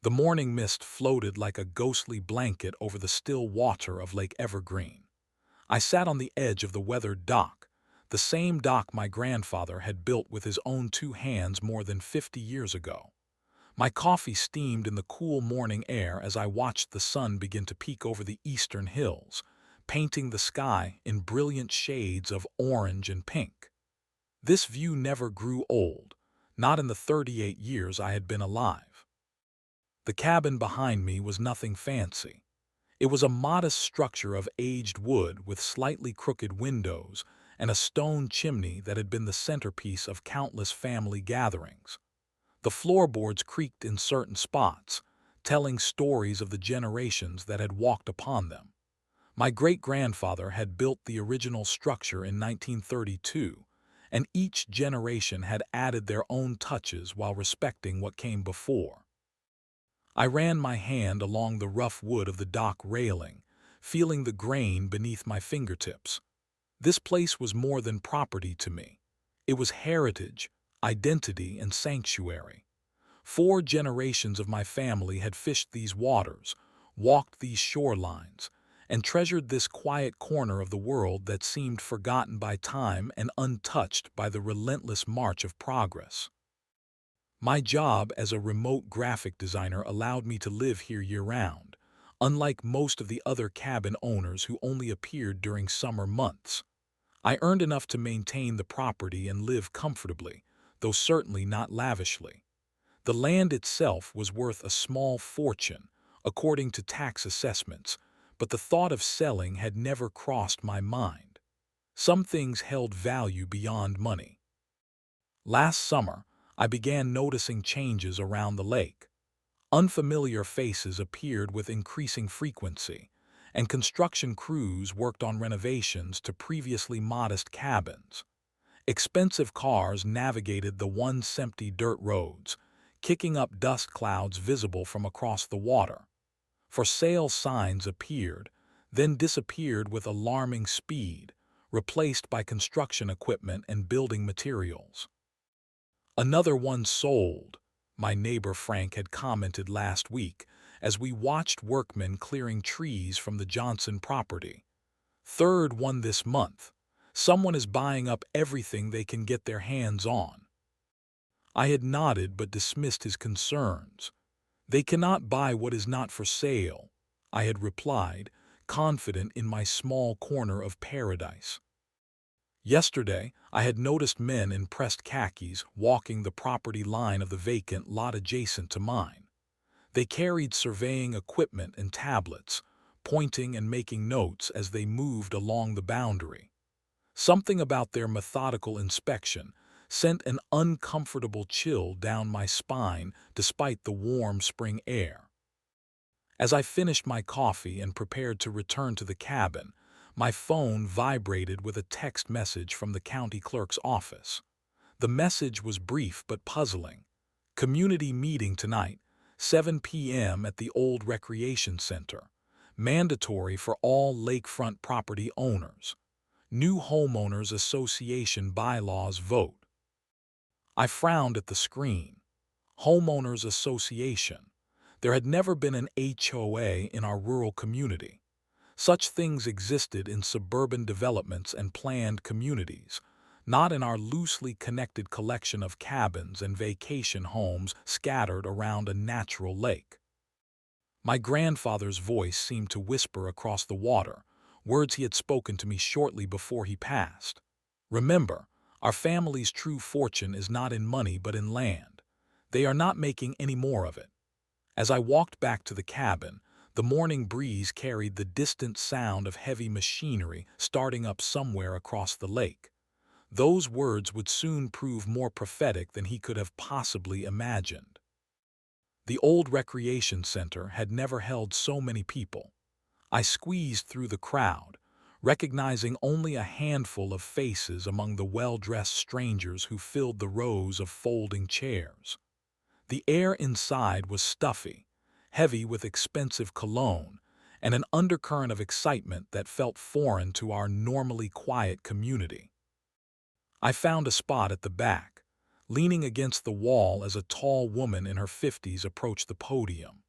The morning mist floated like a ghostly blanket over the still water of Lake Evergreen. I sat on the edge of the weathered dock, the same dock my grandfather had built with his own two hands more than 50 years ago. My coffee steamed in the cool morning air as I watched the sun begin to peek over the eastern hills, painting the sky in brilliant shades of orange and pink. This view never grew old, not in the 38 years I had been alive. The cabin behind me was nothing fancy. It was a modest structure of aged wood with slightly crooked windows and a stone chimney that had been the centerpiece of countless family gatherings. The floorboards creaked in certain spots, telling stories of the generations that had walked upon them. My great-grandfather had built the original structure in 1932, and each generation had added their own touches while respecting what came before. I ran my hand along the rough wood of the dock railing, feeling the grain beneath my fingertips. This place was more than property to me. It was heritage, identity, and sanctuary. 4 generations of my family had fished these waters, walked these shorelines, and treasured this quiet corner of the world that seemed forgotten by time and untouched by the relentless march of progress. My job as a remote graphic designer allowed me to live here year-round, unlike most of the other cabin owners who only appeared during summer months. I earned enough to maintain the property and live comfortably, though certainly not lavishly. The land itself was worth a small fortune, according to tax assessments, but the thought of selling had never crossed my mind. Some things held value beyond money. Last summer, I began noticing changes around the lake. Unfamiliar faces appeared with increasing frequency, and construction crews worked on renovations to previously modest cabins. Expensive cars navigated the once empty dirt roads, kicking up dust clouds visible from across the water. For sale signs appeared, then disappeared with alarming speed, replaced by construction equipment and building materials. Another one sold, my neighbor Frank had commented last week as we watched workmen clearing trees from the Johnson property. Third one this month. Someone is buying up everything they can get their hands on. I had nodded but dismissed his concerns. They cannot buy what is not for sale, I had replied, confident in my small corner of paradise. Yesterday, I had noticed men in pressed khakis walking the property line of the vacant lot adjacent to mine. They carried surveying equipment and tablets, pointing and making notes as they moved along the boundary. Something about their methodical inspection sent an uncomfortable chill down my spine despite the warm spring air. As I finished my coffee and prepared to return to the cabin, my phone vibrated with a text message from the county clerk's office. The message was brief but puzzling. Community meeting tonight, 7 p.m. at the old recreation center. Mandatory for all lakefront property owners. New Homeowners Association bylaws vote. I frowned at the screen. Homeowners Association. There had never been an HOA in our rural community. Such things existed in suburban developments and planned communities, not in our loosely connected collection of cabins and vacation homes scattered around a natural lake. My grandfather's voice seemed to whisper across the water, words he had spoken to me shortly before he passed. Remember, our family's true fortune is not in money but in land. They are not making any more of it. As I walked back to the cabin, the morning breeze carried the distant sound of heavy machinery starting up somewhere across the lake. Those words would soon prove more prophetic than he could have possibly imagined. The old recreation center had never held so many people. I squeezed through the crowd, recognizing only a handful of faces among the well-dressed strangers who filled the rows of folding chairs. The air inside was stuffy, heavy with expensive cologne, and an undercurrent of excitement that felt foreign to our normally quiet community. I found a spot at the back, leaning against the wall as a tall woman in her 50s approached the podium.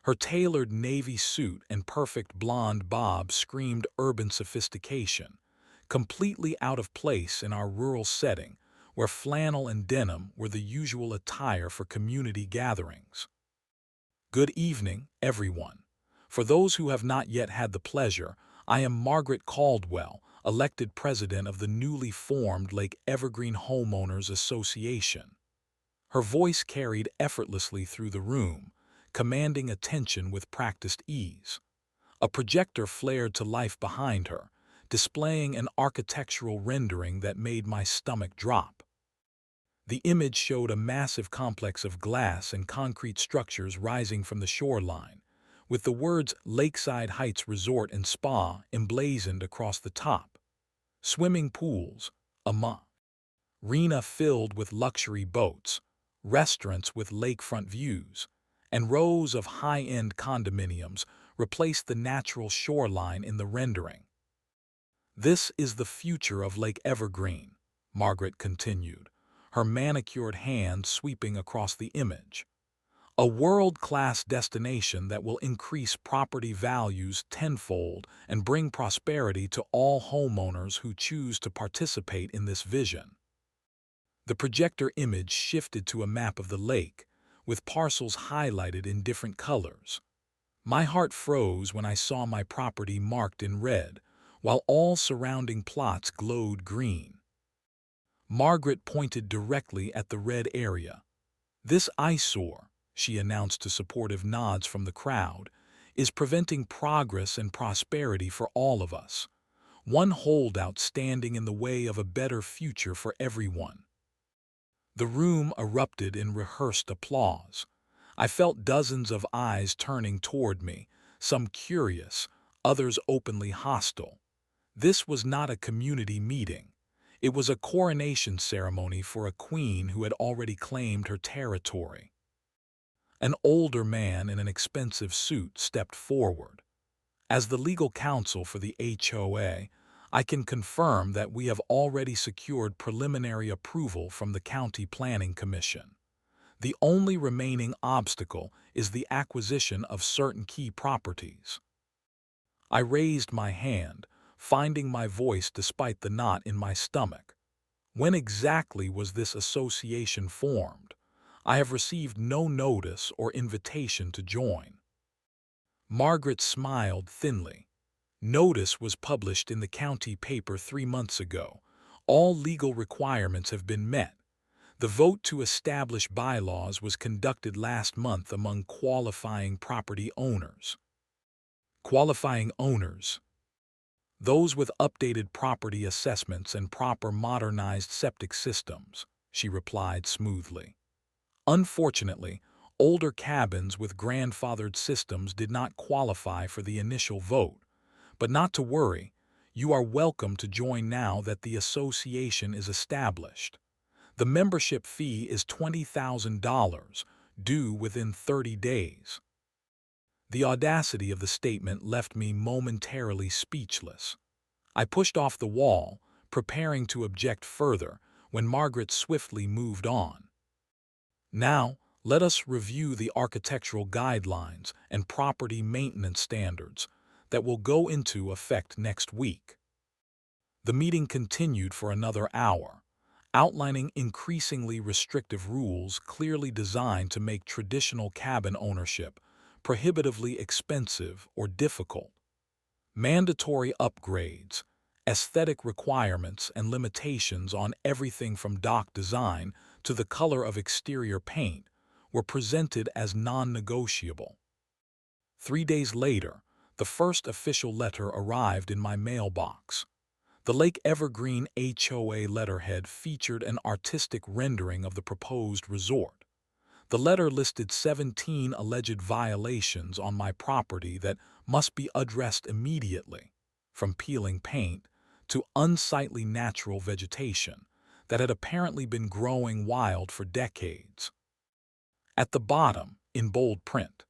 Her tailored navy suit and perfect blonde bob screamed urban sophistication, completely out of place in our rural setting where flannel and denim were the usual attire for community gatherings. Good evening, everyone. For those who have not yet had the pleasure, I am Margaret Caldwell, elected president of the newly formed Lake Evergreen Homeowners Association. Her voice carried effortlessly through the room, commanding attention with practiced ease. A projector flared to life behind her, displaying an architectural rendering that made my stomach drop. The image showed a massive complex of glass and concrete structures rising from the shoreline, with the words Lakeside Heights Resort and Spa emblazoned across the top. Swimming pools, a marina filled with luxury boats, restaurants with lakefront views, and rows of high-end condominiums replaced the natural shoreline in the rendering. This is the future of Lake Evergreen, Margaret continued, her manicured hand sweeping across the image. A world-class destination that will increase property values tenfold and bring prosperity to all homeowners who choose to participate in this vision. The projector image shifted to a map of the lake, with parcels highlighted in different colors. My heart froze when I saw my property marked in red, while all surrounding plots glowed green. Margaret pointed directly at the red area. "This eyesore," she announced to supportive nods from the crowd, "is preventing progress and prosperity for all of us. One holdout standing in the way of a better future for everyone." The room erupted in rehearsed applause. I felt dozens of eyes turning toward me, some curious, others openly hostile. This was not a community meeting. It was a coronation ceremony for a queen who had already claimed her territory. An older man in an expensive suit stepped forward. "As the legal counsel for the HOA, I can confirm that we have already secured preliminary approval from the County Planning Commission. The only remaining obstacle is the acquisition of certain key properties." I raised my hand, finding my voice despite the knot in my stomach. "When exactly was this association formed? I have received no notice or invitation to join." Margaret smiled thinly. "Notice was published in the county paper 3 months ago. All legal requirements have been met. The vote to establish bylaws was conducted last month among qualifying property owners." Qualifying owners? "Those with updated property assessments and proper modernized septic systems," she replied smoothly. "Unfortunately, older cabins with grandfathered systems did not qualify for the initial vote. But not to worry, you are welcome to join now that the association is established. The membership fee is $20,000, due within 30 days. The audacity of the statement left me momentarily speechless. I pushed off the wall, preparing to object further, when Margaret swiftly moved on. "Now, let us review the architectural guidelines and property maintenance standards that will go into effect next week." The meeting continued for another hour, outlining increasingly restrictive rules clearly designed to make traditional cabin ownership prohibitively expensive or difficult. Mandatory upgrades, aesthetic requirements, and limitations on everything from dock design to the color of exterior paint were presented as non-negotiable. 3 days later, the first official letter arrived in my mailbox. The Lake Evergreen HOA letterhead featured an artistic rendering of the proposed resort. The letter listed 17 alleged violations on my property that must be addressed immediately, from peeling paint to unsightly natural vegetation that had apparently been growing wild for decades. At the bottom, in bold print,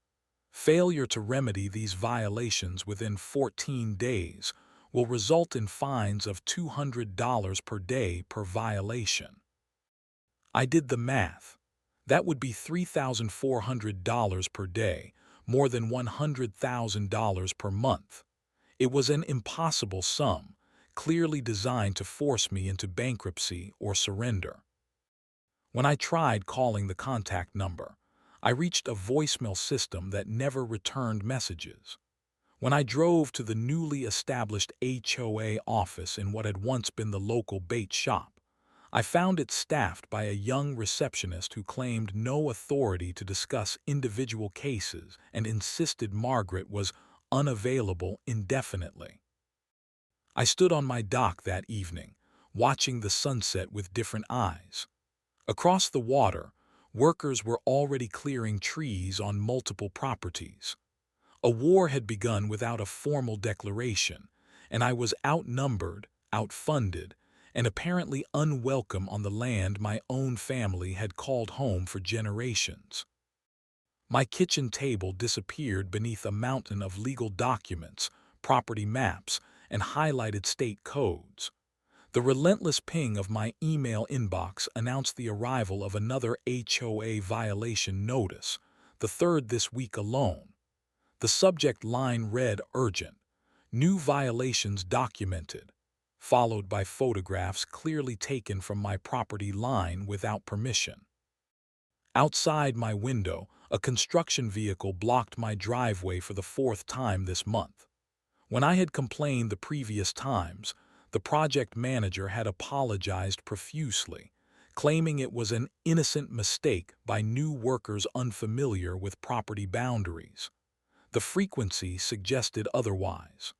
"Failure to remedy these violations within 14 days will result in fines of $200 per day per violation." I did the math. That would be $3,400 per day, more than $100,000 per month. It was an impossible sum, clearly designed to force me into bankruptcy or surrender. When I tried calling the contact number, I reached a voicemail system that never returned messages. When I drove to the newly established HOA office in what had once been the local bait shop, I found it staffed by a young receptionist who claimed no authority to discuss individual cases and insisted Margaret was unavailable indefinitely. I stood on my dock that evening, watching the sunset with different eyes. Across the water, workers were already clearing trees on multiple properties. A war had begun without a formal declaration, and I was outnumbered, outfunded, and apparently unwelcome on the land my own family had called home for generations. My kitchen table disappeared beneath a mountain of legal documents, property maps, and highlighted state codes. The relentless ping of my email inbox announced the arrival of another HOA violation notice, the third this week alone. The subject line read urgent, new violations documented, followed by photographs clearly taken from my property line without permission. Outside my window, a construction vehicle blocked my driveway for the fourth time this month. When I had complained the previous times, the project manager had apologized profusely, claiming it was an innocent mistake by new workers unfamiliar with property boundaries. The frequency suggested otherwise.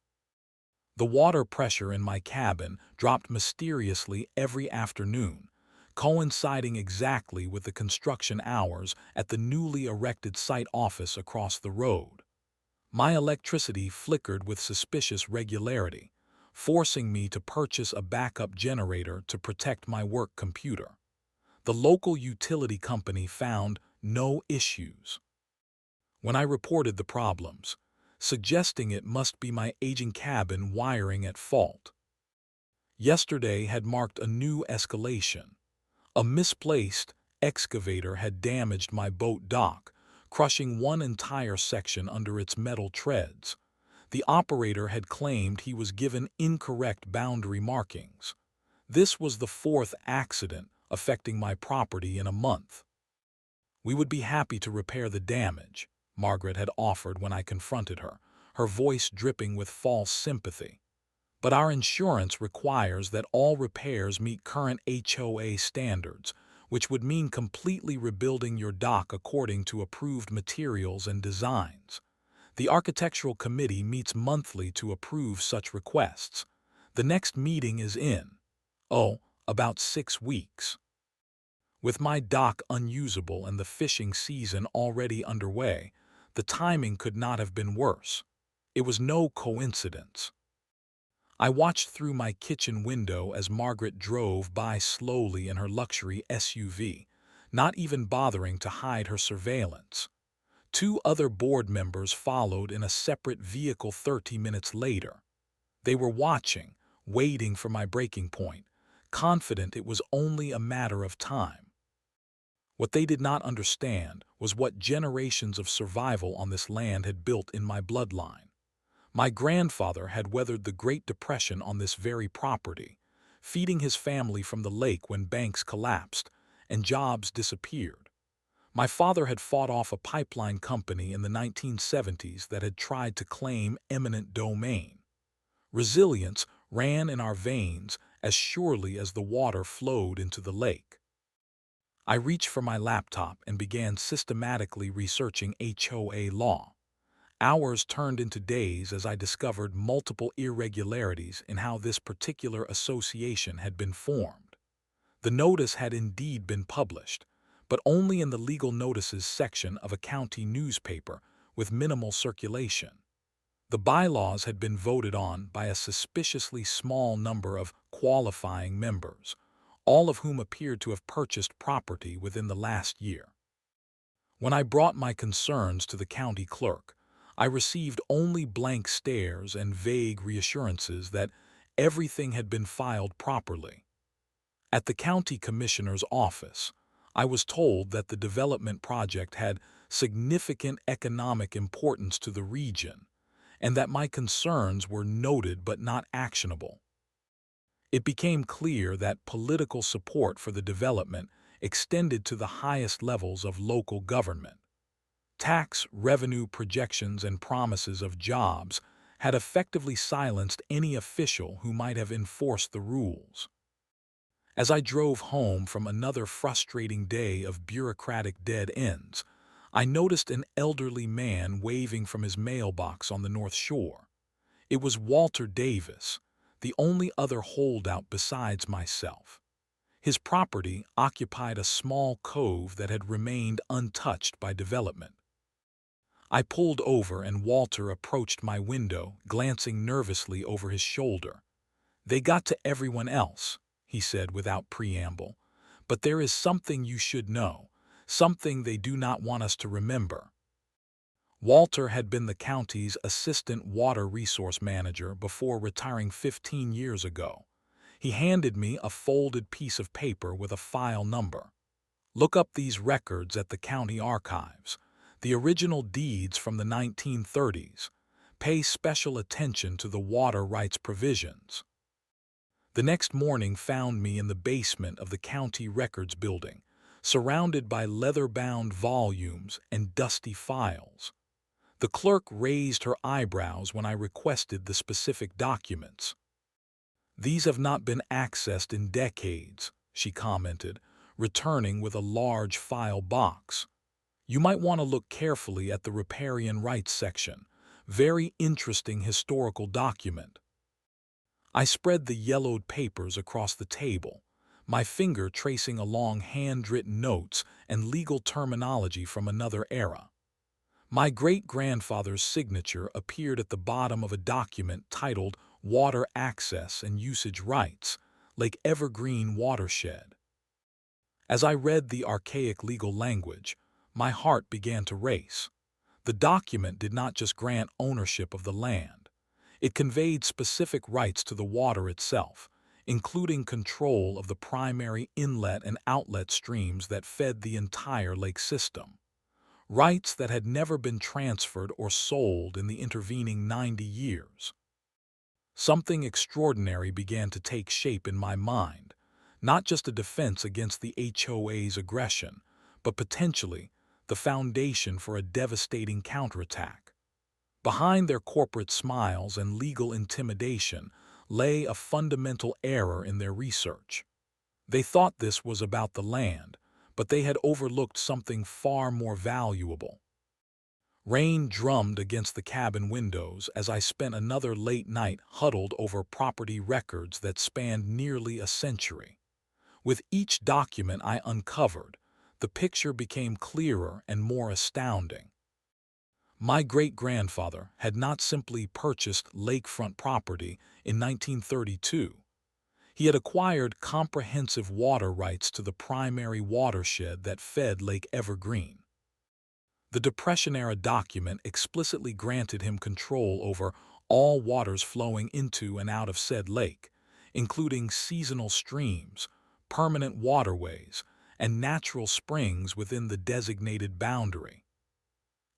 The water pressure in my cabin dropped mysteriously every afternoon, coinciding exactly with the construction hours at the newly erected site office across the road. My electricity flickered with suspicious regularity, forcing me to purchase a backup generator to protect my work computer. The local utility company found no issues. When I reported the problems, suggesting it must be my aging cabin wiring at fault. Yesterday had marked a new escalation. A misplaced excavator had damaged my boat dock, crushing one entire section under its metal treads. The operator had claimed he was given incorrect boundary markings. This was the fourth accident affecting my property in a month. We would be happy to repair the damage, Margaret had offered when I confronted her, her voice dripping with false sympathy. But our insurance requires that all repairs meet current HOA standards, which would mean completely rebuilding your dock according to approved materials and designs. The architectural committee meets monthly to approve such requests. The next meeting is in, about 6 weeks. With my dock unusable and the fishing season already underway, the timing could not have been worse. It was no coincidence. I watched through my kitchen window as Margaret drove by slowly in her luxury SUV, not even bothering to hide her surveillance. Two other board members followed in a separate vehicle 30 minutes later. They were watching, waiting for my breaking point, confident it was only a matter of time. What they did not understand was what generations of survival on this land had built in my bloodline. My grandfather had weathered the Great Depression on this very property, feeding his family from the lake when banks collapsed and jobs disappeared. My father had fought off a pipeline company in the 1970s that had tried to claim eminent domain. Resilience ran in our veins as surely as the water flowed into the lake. I reached for my laptop and began systematically researching HOA law. Hours turned into days as I discovered multiple irregularities in how this particular association had been formed. The notice had indeed been published, but only in the legal notices section of a county newspaper with minimal circulation. The bylaws had been voted on by a suspiciously small number of qualifying members, all of whom appeared to have purchased property within the last year. When I brought my concerns to the county clerk, I received only blank stares and vague reassurances that everything had been filed properly. At the county commissioner's office, I was told that the development project had significant economic importance to the region, and that my concerns were noted but not actionable. It became clear that political support for the development extended to the highest levels of local government. Tax revenue projections and promises of jobs had effectively silenced any official who might have enforced the rules. As I drove home from another frustrating day of bureaucratic dead ends, I noticed an elderly man waving from his mailbox on the North Shore. It was Walter Davis, the only other holdout besides myself. His property occupied a small cove that had remained untouched by development. I pulled over and Walter approached my window, glancing nervously over his shoulder. "They got to everyone else," he said without preamble, "but there is something you should know, something they do not want us to remember." Walter had been the county's assistant water resource manager before retiring 15 years ago. He handed me a folded piece of paper with a file number. "Look up these records at the county archives, the original deeds from the 1930s. Pay special attention to the water rights provisions." The next morning found me in the basement of the county records building, surrounded by leather-bound volumes and dusty files. The clerk raised her eyebrows when I requested the specific documents. "These have not been accessed in decades," she commented, returning with a large file box. "You might want to look carefully at the riparian rights section. Very interesting historical document." I spread the yellowed papers across the table, my finger tracing along handwritten notes and legal terminology from another era. My great-grandfather's signature appeared at the bottom of a document titled Water Access and Usage Rights, Lake Evergreen Watershed. As I read the archaic legal language, my heart began to race. The document did not just grant ownership of the land. It conveyed specific rights to the water itself, including control of the primary inlet and outlet streams that fed the entire lake system. Rights that had never been transferred or sold in the intervening 90 years. Something extraordinary began to take shape in my mind, not just a defense against the HOA's aggression, but potentially the foundation for a devastating counterattack. Behind their corporate smiles and legal intimidation lay a fundamental error in their research. They thought this was about the land, but they had overlooked something far more valuable. Rain drummed against the cabin windows as I spent another late night huddled over property records that spanned nearly a century. With each document I uncovered, the picture became clearer and more astounding. My great-grandfather had not simply purchased lakefront property in 1932. He had acquired comprehensive water rights to the primary watershed that fed Lake Evergreen. The Depression-era document explicitly granted him control over all waters flowing into and out of said lake, including seasonal streams, permanent waterways, and natural springs within the designated boundary.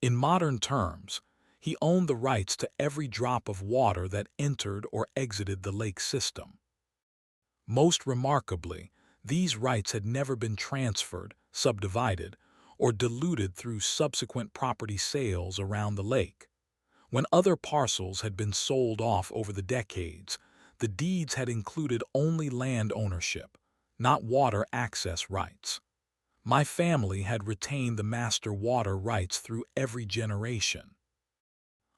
In modern terms, he owned the rights to every drop of water that entered or exited the lake system. Most remarkably, these rights had never been transferred, subdivided, or diluted through subsequent property sales around the lake. When other parcels had been sold off over the decades, the deeds had included only land ownership, not water access rights. My family had retained the master water rights through every generation.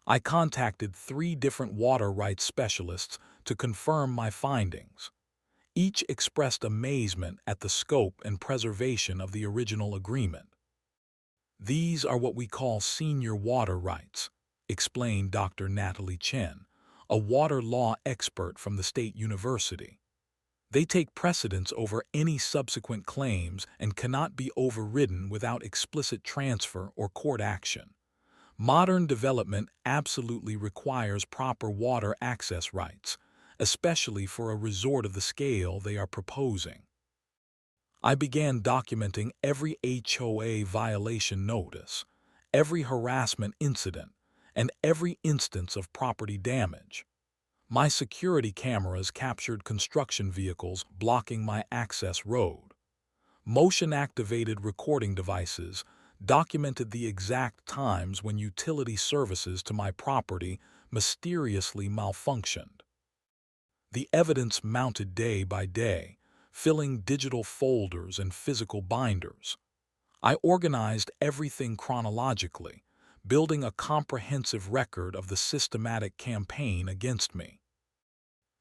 I contacted 3 different water rights specialists to confirm my findings. Each expressed amazement at the scope and preservation of the original agreement. "These are what we call senior water rights," explained Dr. Natalie Chen, a water law expert from the State University. "They take precedence over any subsequent claims and cannot be overridden without explicit transfer or court action. Modern development absolutely requires proper water access rights, especially for a resort of the scale they are proposing." I began documenting every HOA violation notice, every harassment incident, and every instance of property damage. My security cameras captured construction vehicles blocking my access road. Motion-activated recording devices documented the exact times when utility services to my property mysteriously malfunctioned. The evidence mounted day by day, filling digital folders and physical binders. I organized everything chronologically, building a comprehensive record of the systematic campaign against me.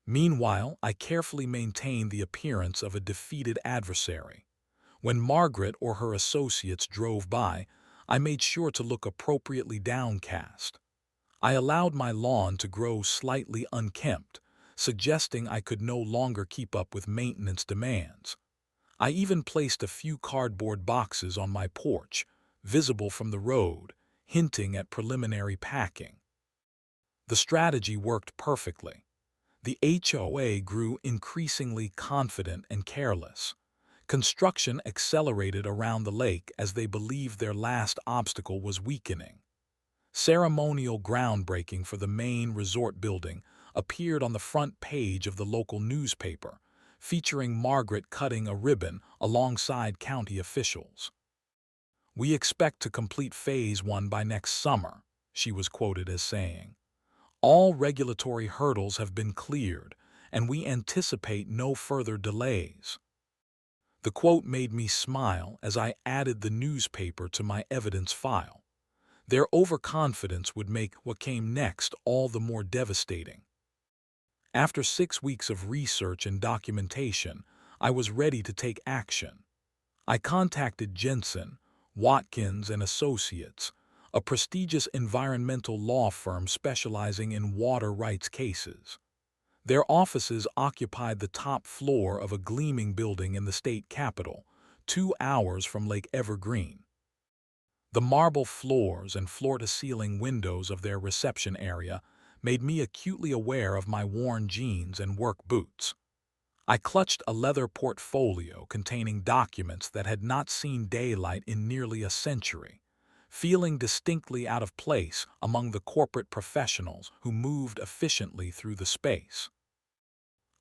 Meanwhile, I carefully maintained the appearance of a defeated adversary. When Margaret or her associates drove by, I made sure to look appropriately downcast. I allowed my lawn to grow slightly unkempt, suggesting I could no longer keep up with maintenance demands. I even placed a few cardboard boxes on my porch, visible from the road, hinting at preliminary packing. The strategy worked perfectly. The HOA grew increasingly confident and careless. Construction accelerated around the lake as they believed their last obstacle was weakening. Ceremonial groundbreaking for the main resort building appeared on the front page of the local newspaper, featuring Margaret cutting a ribbon alongside county officials. "We expect to complete Phase 1 by next summer," she was quoted as saying. "All regulatory hurdles have been cleared, and we anticipate no further delays." The quote made me smile as I added the newspaper to my evidence file. Their overconfidence would make what came next all the more devastating. After 6 weeks of research and documentation, I was ready to take action. I contacted Jensen, Watkins and Associates, a prestigious environmental law firm specializing in water rights cases. Their offices occupied the top floor of a gleaming building in the state capitol, 2 hours from Lake Evergreen. The marble floors and floor-to-ceiling windows of their reception area made me acutely aware of my worn jeans and work boots. I clutched a leather portfolio containing documents that had not seen daylight in nearly a century, feeling distinctly out of place among the corporate professionals who moved efficiently through the space.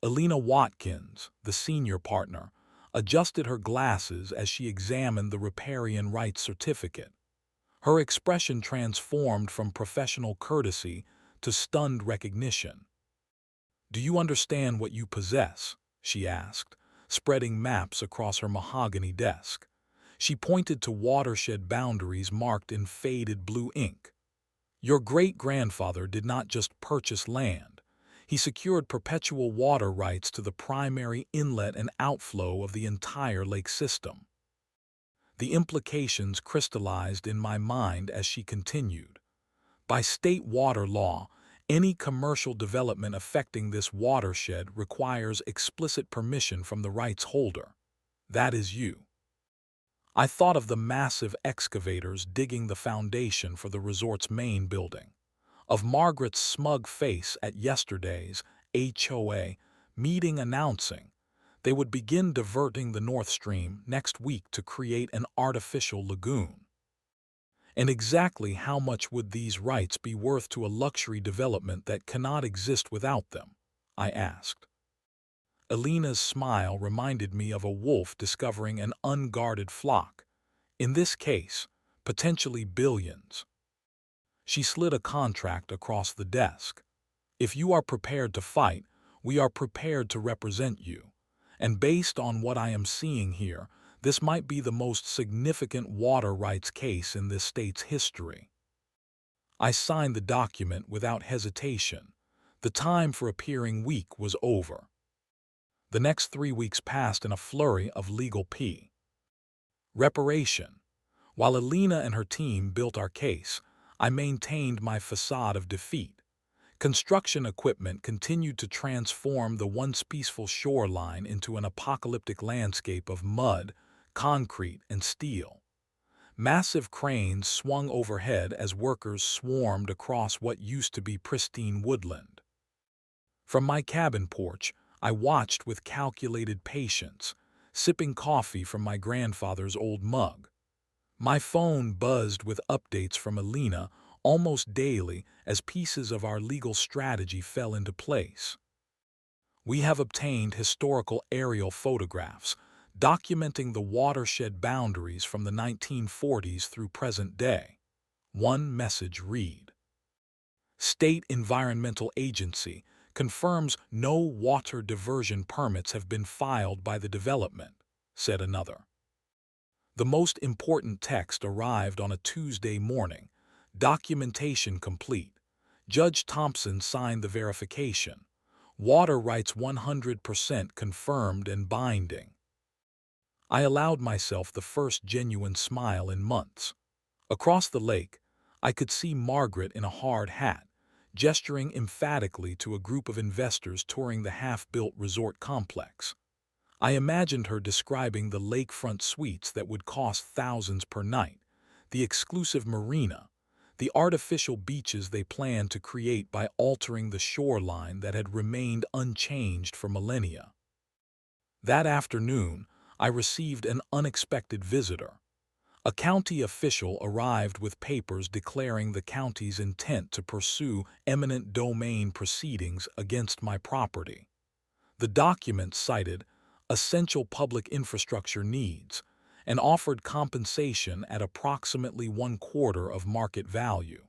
Alina Watkins, the senior partner, adjusted her glasses as she examined the riparian rights certificate. Her expression transformed from professional courtesy to stunned recognition. "Do you understand what you possess?" she asked, spreading maps across her mahogany desk. She pointed to watershed boundaries marked in faded blue ink. "Your great-grandfather did not just purchase land. He secured perpetual water rights to the primary inlet and outflow of the entire lake system." The implications crystallized in my mind as she continued. "By state water law, any commercial development affecting this watershed requires explicit permission from the rights holder. That is you." I thought of the massive excavators digging the foundation for the resort's main building, of Margaret's smug face at yesterday's HOA meeting announcing they would begin diverting the North Stream next week to create an artificial lagoon. And exactly how much would these rights be worth to a luxury development that cannot exist without them? I asked. Alina's smile reminded me of a wolf discovering an unguarded flock. In this case, potentially billions. She slid a contract across the desk. "If you are prepared to fight, we are prepared to represent you. And based on what I am seeing here, this might be the most significant water rights case in this state's history." I signed the document without hesitation. The time for appearing weak was over. The next 3 weeks passed in a flurry of legal reparation. While Alina and her team built our case, I maintained my facade of defeat. Construction equipment continued to transform the once peaceful shoreline into an apocalyptic landscape of mud, concrete, and steel. Massive cranes swung overhead as workers swarmed across what used to be pristine woodland. From my cabin porch, I watched with calculated patience, sipping coffee from my grandfather's old mug. My phone buzzed with updates from Alina almost daily as pieces of our legal strategy fell into place. We have obtained historical aerial photographs documenting the watershed boundaries from the 1940s through present day. One message read: State Environmental Agency confirms no water diversion permits have been filed by the development, said another. The most important text arrived on a Tuesday morning. Documentation complete. Judge Thompson signed the verification. Water rights 100% confirmed and binding. I allowed myself the first genuine smile in months. Across the lake, I could see Margaret in a hard hat, gesturing emphatically to a group of investors touring the half-built resort complex. I imagined her describing the lakefront suites that would cost thousands per night, the exclusive marina, the artificial beaches they planned to create by altering the shoreline that had remained unchanged for millennia. That afternoon, I received an unexpected visitor. A county official arrived with papers declaring the county's intent to pursue eminent domain proceedings against my property. The document cited essential public infrastructure needs and offered compensation at approximately 1/4 of market value.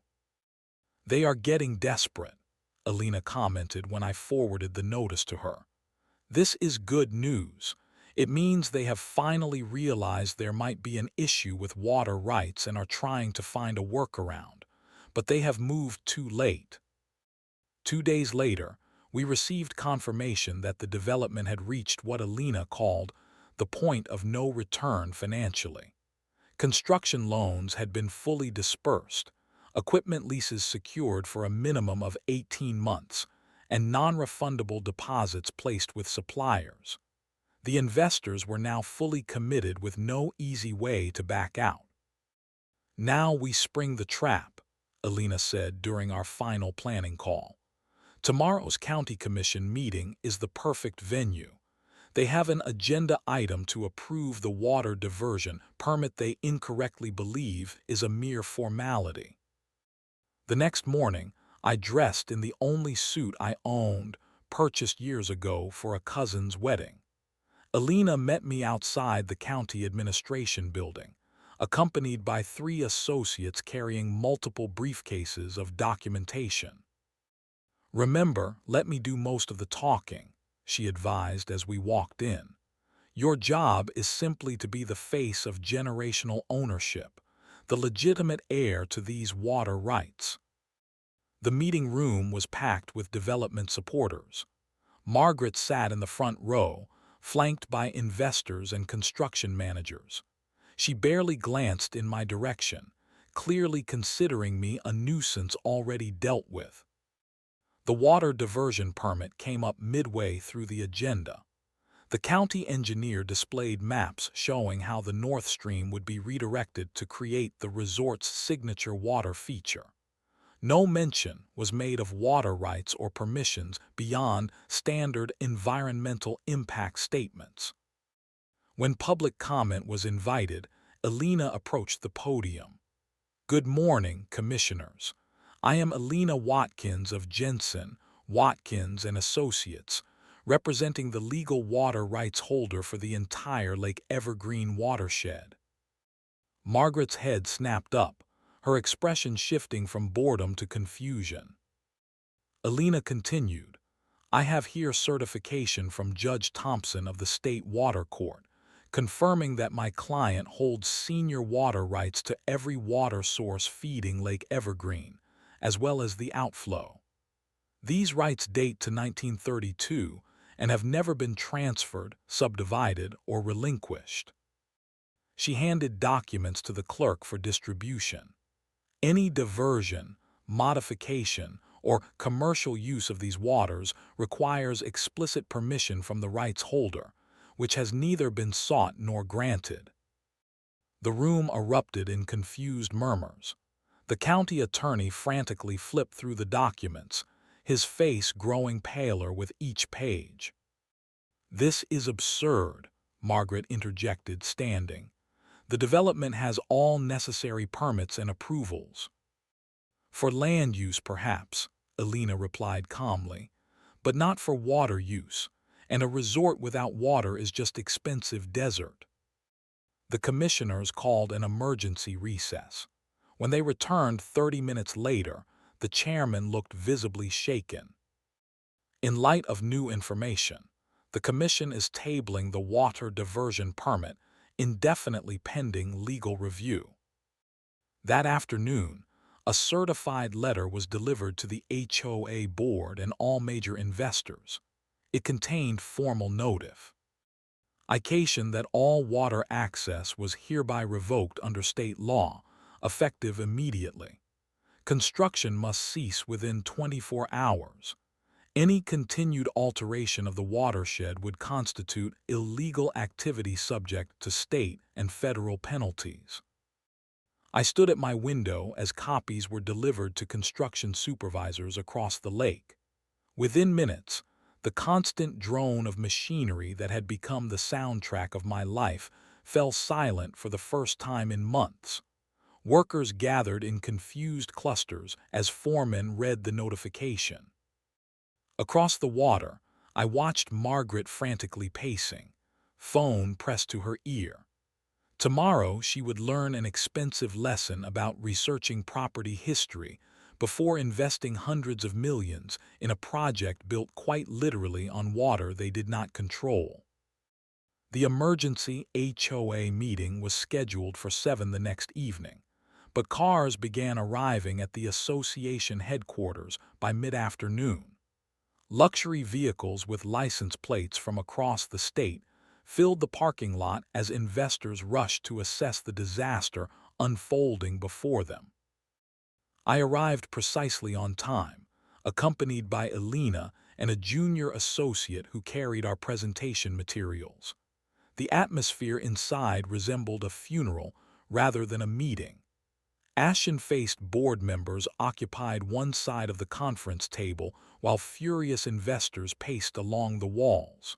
They are getting desperate, Alina commented when I forwarded the notice to her. This is good news. It means they have finally realized there might be an issue with water rights and are trying to find a workaround, but they have moved too late. 2 days later, we received confirmation that the development had reached what Alina called the point of no return financially. Construction loans had been fully dispersed, equipment leases secured for a minimum of 18 months, and non-refundable deposits placed with suppliers. The investors were now fully committed with no easy way to back out. Now we spring the trap, Alina said during our final planning call. Tomorrow's county commission meeting is the perfect venue. They have an agenda item to approve the water diversion permit they incorrectly believe is a mere formality. The next morning, I dressed in the only suit I owned, purchased years ago for a cousin's wedding. Alina met me outside the county administration building, accompanied by 3 associates carrying multiple briefcases of documentation. "Remember, let me do most of the talking," she advised as we walked in. "Your job is simply to be the face of generational ownership, the legitimate heir to these water rights." The meeting room was packed with development supporters. Margaret sat in the front row, flanked by investors and construction managers. She barely glanced in my direction, clearly considering me a nuisance already dealt with. The water diversion permit came up midway through the agenda. The county engineer displayed maps showing how the North Stream would be redirected to create the resort's signature water feature. No mention was made of water rights or permissions beyond standard environmental impact statements. When public comment was invited, Alina approached the podium. "Good morning, commissioners. I am Alina Watkins of Jensen, Watkins and Associates, representing the legal water rights holder for the entire Lake Evergreen watershed." Margaret's head snapped up, her expression shifting from boredom to confusion. Alina continued, "I have here certification from Judge Thompson of the State Water Court, confirming that my client holds senior water rights to every water source feeding Lake Evergreen, as well as the outflow. These rights date to 1932 and have never been transferred, subdivided, or relinquished." She handed documents to the clerk for distribution. "Any diversion, modification, or commercial use of these waters requires explicit permission from the rights holder, which has neither been sought nor granted." The room erupted in confused murmurs. The county attorney frantically flipped through the documents, his face growing paler with each page. "This is absurd," Margaret interjected, standing. "The development has all necessary permits and approvals." "For land use, perhaps," Elena replied calmly, "but not for water use, and a resort without water is just expensive desert." The commissioners called an emergency recess. When they returned 30 minutes later, the chairman looked visibly shaken. "In light of new information, the commission is tabling the water diversion permit indefinitely pending legal review." That afternoon, a certified letter was delivered to the HOA board and all major investors. It contained formal notice. Citation that all water access was hereby revoked under state law, effective immediately. Construction must cease within 24 hours. Any continued alteration of the watershed would constitute illegal activity subject to state and federal penalties. I stood at my window as copies were delivered to construction supervisors across the lake. Within minutes, the constant drone of machinery that had become the soundtrack of my life fell silent for the first time in months. Workers gathered in confused clusters as foremen read the notification. Across the water, I watched Margaret frantically pacing, phone pressed to her ear. Tomorrow she would learn an expensive lesson about researching property history before investing hundreds of millions in a project built quite literally on water they did not control. The emergency HOA meeting was scheduled for 7 the next evening, but cars began arriving at the association headquarters by mid-afternoon. Luxury vehicles with license plates from across the state filled the parking lot as investors rushed to assess the disaster unfolding before them. I arrived precisely on time, accompanied by Elena and a junior associate who carried our presentation materials. The atmosphere inside resembled a funeral rather than a meeting. Ashen-faced board members occupied one side of the conference table while furious investors paced along the walls.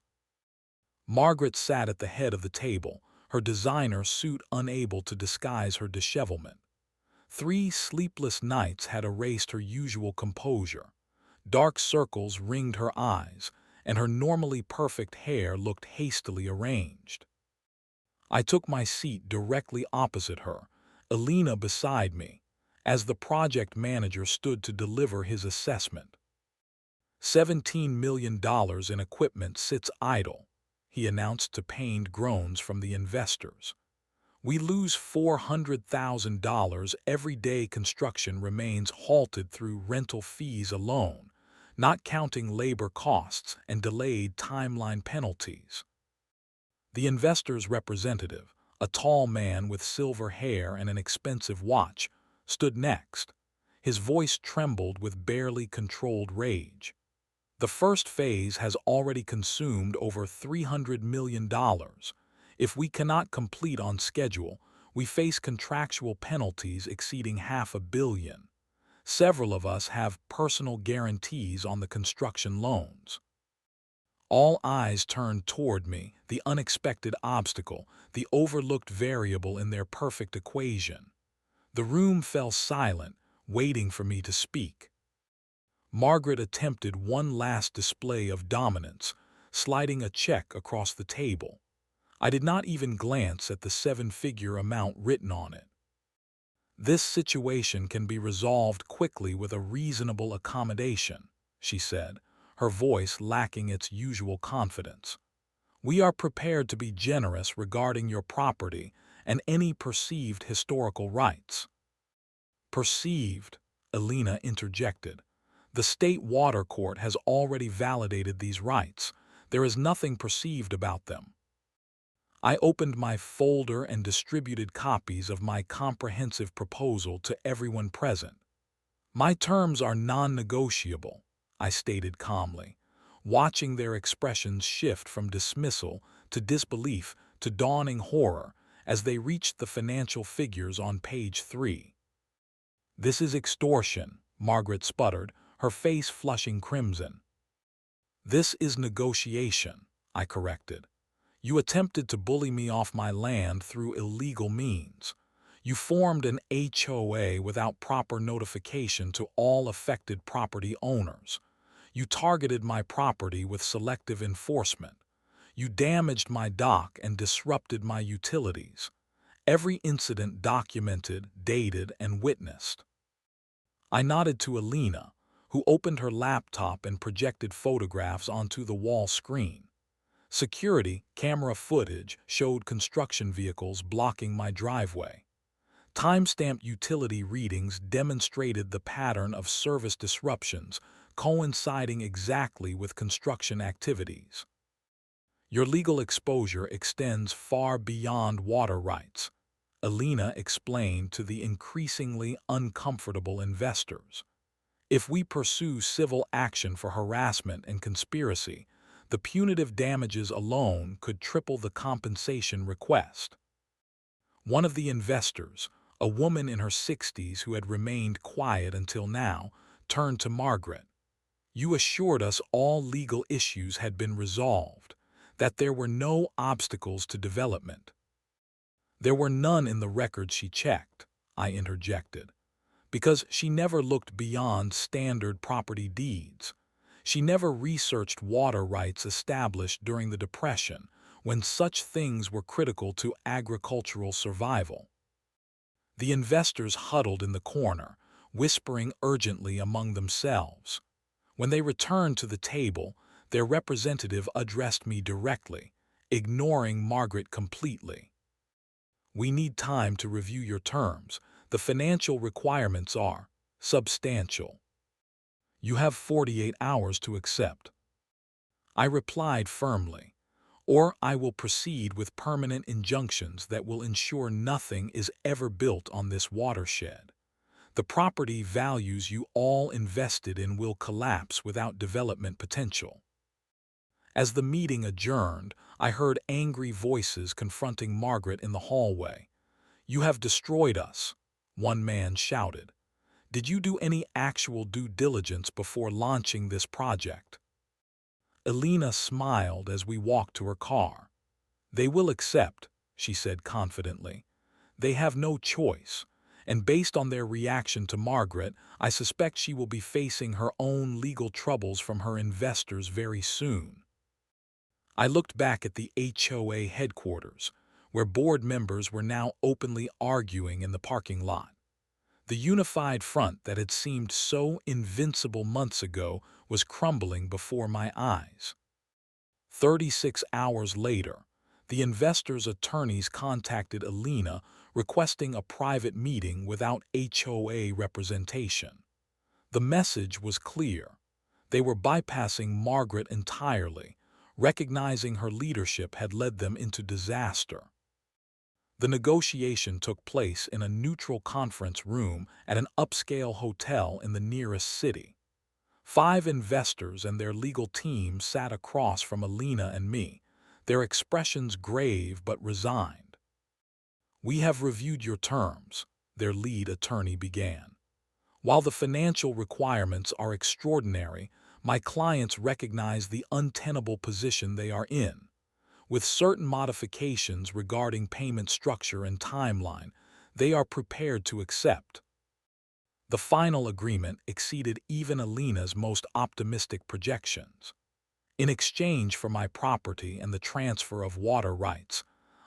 Margaret sat at the head of the table, her designer suit unable to disguise her dishevelment. 3 sleepless nights had erased her usual composure. Dark circles ringed her eyes, and her normally perfect hair looked hastily arranged. I took my seat directly opposite her, Elena beside me, as the project manager stood to deliver his assessment. $17 million in equipment sits idle, he announced to pained groans from the investors. We lose $400,000 every day construction remains halted through rental fees alone, not counting labor costs and delayed timeline penalties. The investor's representative, a tall man with silver hair and an expensive watch, stood next. His voice trembled with barely controlled rage. The first phase has already consumed over $300 million. If we cannot complete on schedule, we face contractual penalties exceeding $500 million. Several of us have personal guarantees on the construction loans. All eyes turned toward me, the unexpected obstacle, the overlooked variable in their perfect equation. The room fell silent, waiting for me to speak. Margaret attempted one last display of dominance, sliding a check across the table. I did not even glance at the 7-figure amount written on it. "This situation can be resolved quickly with a reasonable accommodation," she said, her voice lacking its usual confidence. "We are prepared to be generous regarding your property and any perceived historical rights." "Perceived," Elena interjected. "The state water court has already validated these rights. There is nothing perceived about them." I opened my folder and distributed copies of my comprehensive proposal to everyone present. "My terms are non-negotiable," I stated calmly, watching their expressions shift from dismissal to disbelief to dawning horror as they reached the financial figures on page 3. "This is extortion," Margaret sputtered, her face flushing crimson. "This is negotiation," I corrected. You attempted to bully me off my land through illegal means. You formed an HOA without proper notification to all affected property owners. You targeted my property with selective enforcement. You damaged my dock and disrupted my utilities. Every incident documented, dated, and witnessed. I nodded to Alina, who opened her laptop and projected photographs onto the wall screen. Security camera footage showed construction vehicles blocking my driveway. Timestamped utility readings demonstrated the pattern of service disruptions coinciding exactly with construction activities. Your legal exposure extends far beyond water rights, Alina explained to the increasingly uncomfortable investors. If we pursue civil action for harassment and conspiracy, the punitive damages alone could triple the compensation request. One of the investors, a woman in her 60s who had remained quiet until now, turned to Margaret. You assured us all legal issues had been resolved, that there were no obstacles to development. There were none in the records she checked, I interjected, because she never looked beyond standard property deeds. She never researched water rights established during the Depression, when such things were critical to agricultural survival. The investors huddled in the corner, whispering urgently among themselves. When they returned to the table, their representative addressed me directly, ignoring Margaret completely. We need time to review your terms. The financial requirements are substantial. You have 48 hours to accept. I replied firmly, or I will proceed with permanent injunctions that will ensure nothing is ever built on this watershed. The property values you all invested in will collapse without development potential. As the meeting adjourned, I heard angry voices confronting Margaret in the hallway. "You have destroyed us," one man shouted. "Did you do any actual due diligence before launching this project?" Alina smiled as we walked to her car. "They will accept," she said confidently. "They have no choice, and based on their reaction to Margaret, I suspect she will be facing her own legal troubles from her investors very soon." I looked back at the HOA headquarters, where board members were now openly arguing in the parking lot. The unified front that had seemed so invincible months ago was crumbling before my eyes. 36 hours later, the investors' attorneys contacted Alina requesting a private meeting without HOA representation. The message was clear. They were bypassing Margaret entirely, recognizing her leadership had led them into disaster. The negotiation took place in a neutral conference room at an upscale hotel in the nearest city. 5 investors and their legal team sat across from Alina and me, their expressions grave but resigned. "We have reviewed your terms," their lead attorney began. "While the financial requirements are extraordinary, my clients recognize the untenable position they are in. With certain modifications regarding payment structure and timeline, they are prepared to accept." The final agreement exceeded even Alina's most optimistic projections. In exchange for my property and the transfer of water rights,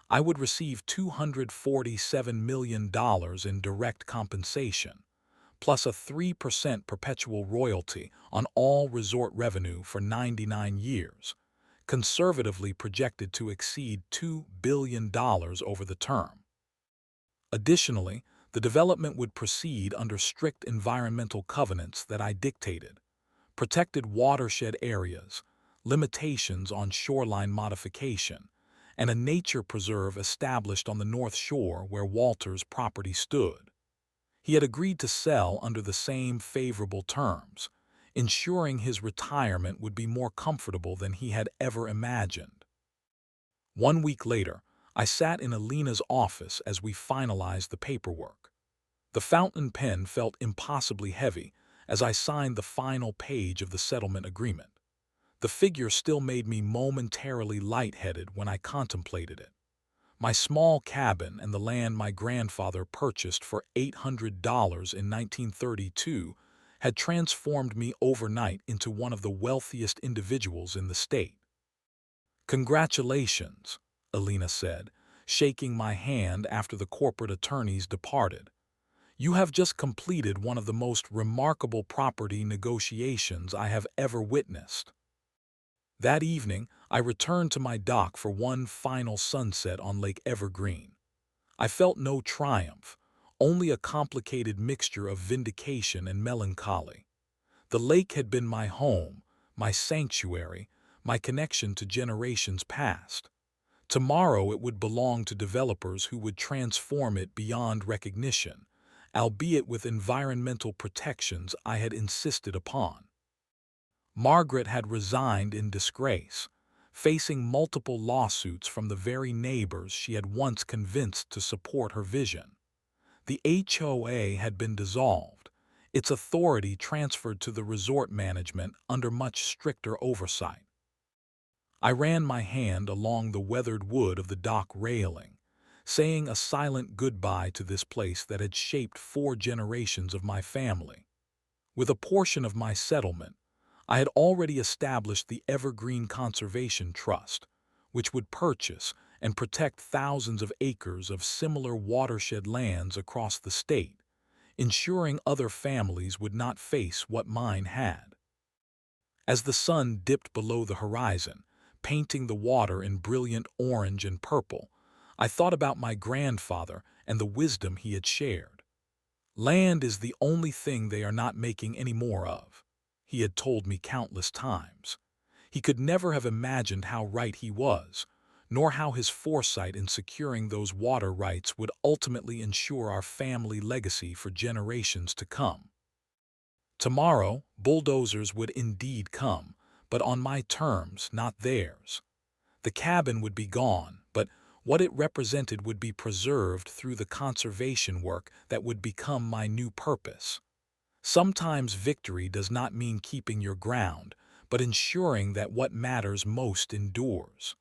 I would receive $247 million in direct compensation, plus a 3% perpetual royalty on all resort revenue for 99 years, conservatively projected to exceed $2 billion over the term. Additionally, the development would proceed under strict environmental covenants that I dictated, protected watershed areas, limitations on shoreline modification, and a nature preserve established on the North Shore where Walter's property stood. He had agreed to sell under the same favorable terms, ensuring his retirement would be more comfortable than he had ever imagined. 1 week later, I sat in Alina's office as we finalized the paperwork. The fountain pen felt impossibly heavy as I signed the final page of the settlement agreement. The figure still made me momentarily lightheaded when I contemplated it. My small cabin and the land my grandfather purchased for $800 in 1932 had transformed me overnight into one of the wealthiest individuals in the state. "Congratulations," Alina said, shaking my hand after the corporate attorneys departed. "You have just completed one of the most remarkable property negotiations I have ever witnessed." That evening, I returned to my dock for one final sunset on Lake Evergreen. I felt no triumph, only a complicated mixture of vindication and melancholy. The lake had been my home, my sanctuary, my connection to generations past. Tomorrow it would belong to developers who would transform it beyond recognition, albeit with environmental protections I had insisted upon. Margaret had resigned in disgrace, facing multiple lawsuits from the very neighbors she had once convinced to support her vision. The HOA had been dissolved, its authority transferred to the resort management under much stricter oversight. I ran my hand along the weathered wood of the dock railing, saying a silent goodbye to this place that had shaped 4 generations of my family. With a portion of my settlement, I had already established the Evergreen Conservation Trust, which would purchase and protect thousands of acres of similar watershed lands across the state, ensuring other families would not face what mine had. As the sun dipped below the horizon, painting the water in brilliant orange and purple, I thought about my grandfather and the wisdom he had shared. "Land is the only thing they are not making any more of," he had told me countless times. He could never have imagined how right he was, nor how his foresight in securing those water rights would ultimately ensure our family legacy for generations to come. Tomorrow, bulldozers would indeed come, but on my terms, not theirs. The cabin would be gone, but what it represented would be preserved through the conservation work that would become my new purpose. Sometimes victory does not mean keeping your ground, but ensuring that what matters most endures.